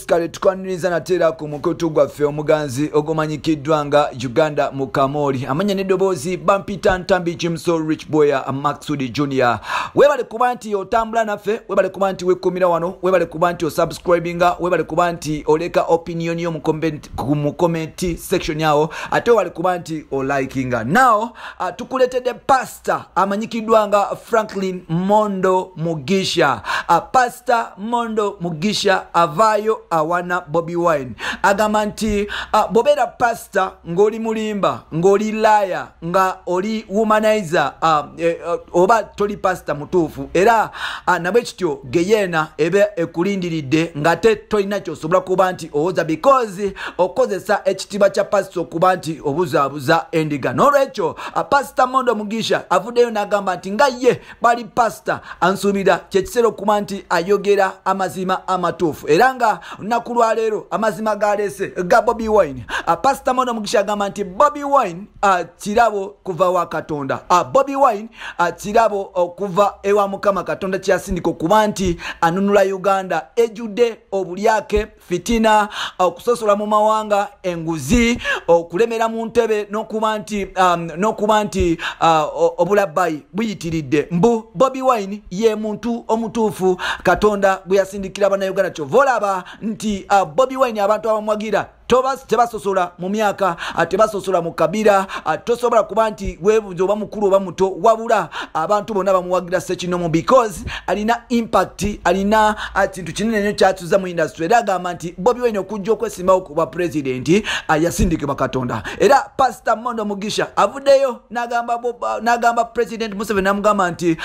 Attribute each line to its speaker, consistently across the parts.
Speaker 1: kale tukwaniriza natera ku mukutu gwaffe omuganzi ogumanyikiddwa nga Uganda Mukamoli amanya n'eddoboozi Bampita Ntambi Jimso Rich Boya Maxudi Junior. Webale kuba nti otambula naffe, webale kuba nti wekumira wano, webale kuba nti osubscribinga, webale kuba nti oleka opinion yo mu comment section yawo, ate webale kuba nti olikinga. Now tukuletedde pastor amanyikiddwa nga Franklin Mondo Mugisha. Pastor Mondo Mugisha avaayo awana Bobi Wine. Agamba nti bobera pastor ngoli mulimba, ngoli liar, nga oli womanizer, oba toli pastor mutuufu. Era nabwe kityo geyena ebe ekulindiridde nga te tolina kyosobola kuba nti owoza because okozesa ekitiba kya pastor okuba nti obuzaabuza endiga. N'olwekyo Pastor Mondo Mugisha avuddeyo n'agamba nti nga ye bali pastor ansuubira kyekiseera okuba nti ayogera amazima amatuufu. Era nga lunaku lwa leero amazima galeese ga Bobi Wine. Pastor Mondo Mugisha agamba nti Bobi Wine kirabo kuva wa Katonda. Bobi Wine kirabo okuva ewa Mukama Katonda kyasindika okuba nti anunula Uganda ejjudde obulyake, fitina, okusosola mu mawanga, enguzi, okulemera mu ntebe n'okuba nti obulabbayi buyitiridde. Mbu Bobi Wine ye muntu omutuufu Katonda gwe yasindikira bannayuganda. Kyova olaba nti Bobi Wine abantu abamwagira tebasosola mu myaka, tebasosola mu kabira, tosobola kuba nti webuuza oba mukulu oba muto, wabula abantu bonna bamuwagira sekinomo because alina impact, alina kintu kinene nnyo kyatuza mu industry. Era agamba nti Bobi Wine okujja okwesimbawo kuba president yasindikibwa Katonda. Era Pastor Mondo Mugisha avuddeyo n'agamba President Museveni n'amugamba nti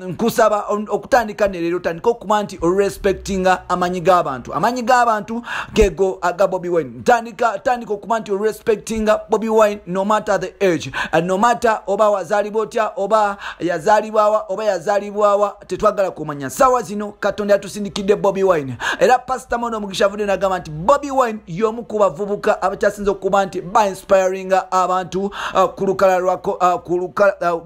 Speaker 1: nkusaba okutandika ne leero tandika okuba nti respectinga amanyi g'abantu gego aga Bobi Wine. Tandika okuba nti respectinga Bobi Wine no matter the age, no matter oba wazaalibwa otya, oba yazaalibwawa tetwagala kumanya. Sawa zino Katonda yatusindikidde Bobi Wine. Era Pastor Mondo Mugisha avudde n'agamba nti Bobi Wine y'omu ku bavubuka abakyasinze okuba nti ba-inspiringa abantu ku lukala lwako,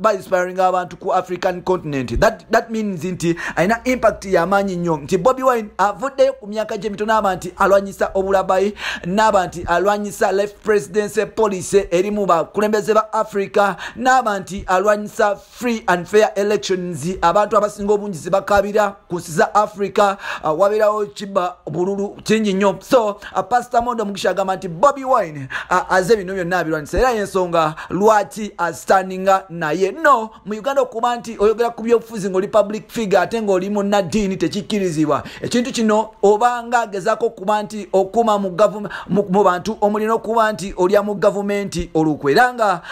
Speaker 1: ba-inspiringa abantu ku African continent. That means nti alina impact y'amaanyi nnyo. Nti Bobi Wine avuddeyo ku myaka gye mitono n'aba nti alwanyisa obulabayi, n'aba nti alwanyisa left presidency policy eri mu bakulembeze ba Africa, n'aba nti alwanyisa free and fair elections abantu abasinga obungi zibakabira ku nsi za Africa, wabirawo kiba bululu kingi nnyo. So Pastor Mondo Mugisha agamba nti Bobi Wine aze bino byonna abirwanyisa. Era y'ensonga lwaki standinga naye. No, mu Uganda okuba nti oyogera ku byobufuzi ng'oli public figure ate ng'oli munnaddiini tekikkirizibwa. Ekintu kino obanga agezaako okuba nti okuma mu bantu omulina okuba nti olya mu gavumenti olukwe. Era nga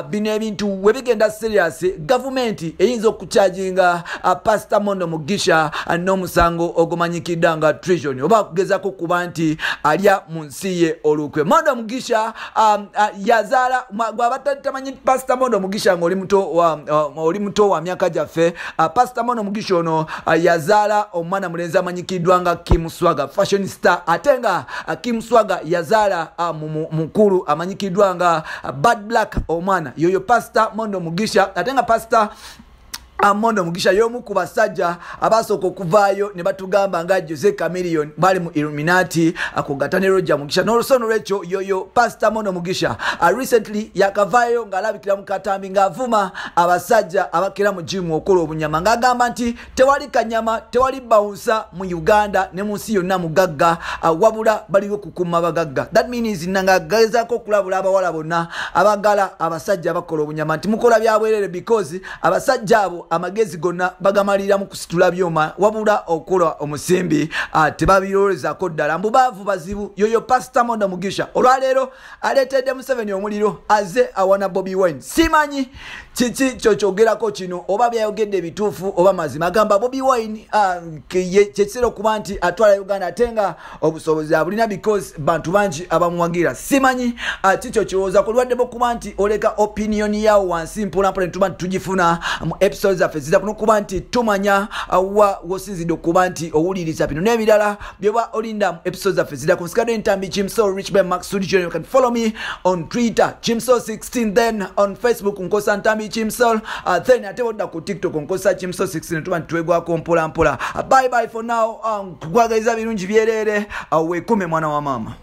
Speaker 1: bino ebintu we bigenda serious, gavumenti eyinza okukyajinga Pastor Mondo Mugisha n'omusango ogumanyikidda nga treason oba kugezaako okuba nti alya mu nsi ye olukwe. Mondo Mugisha yazaala gwaba tamanyi Pastor Mondo Mugisha ng'oli muto wa myaka gyaffe. Pastor Mondo Mugisha ono yazaala omwana mulenzi amanyikiddwa nga Kim Swaga fashion star, ate nga Kim Swaga yazaala mukulu amanyikiddwa nga Bad Black omwana yoyo Pastor Mondo Mugisha. Ate nga Pastor Mondo Mugisha y'omu ku basajja abasooka okuvaayo ne batugamba nga Jose Chameleone bali mu Illuminati akugatta ne Roger Mugisha. N'olusono lwekyo yoyo Pastor Mondo Mugisha recently yakavaayo ng'alabikira mu katambi ng'avuma abasajja abakera mu gym okola obunyama, ng'agamba nti tewali kanyama, tewali bawunsa mu Uganda ne mu nsi yonna mugagga, wabula baliwo kukuuma bagagga. That means ng'agezaako okulabula abawala bonna abagala abasajja abakola obunyama nti mukola bya bwerere because abasajja abo amagezi gonna bagamalira mu kusitula byoma wabula okola omusimbi tebabirowoozaako ddala. Mbu baavu bazibu. Yoyo Pastor Mondo Mugisha olwaleero aleetedde Museveni omuliro aze awana Bobi Wine. Simanyi kiki kyokyogerako kino oba byayogedde bituufu oba mazima. Agamba Bobi Wine kyekiseera okuba nti atwala Uganda ate nga obusobozi abulina because bantu bangi abamuwagira. Simanyi kikyo kirowooza kulwaddemu okuba nti oleka opinion yawo wansi mpolampola ne tuba tugifuna mu episodes episodes zaffe zira kuno kuba nti tumanya wa wosinzidde okuba nti owuliriza bino n'ebirala byoba olinda mu episodes zaffe zira kunsikadde ntambi Jimso Rich Ben Max Studio. You can follow me on Twitter Jimso16, then on Facebook nkosa ntambi Jimso, then ate odda ku TikTok nkosa Jimso16 tuba ntwegwako mpola mpola. Bye bye for now. Kugwagaliza birungi byerere weekume mwana wa mama.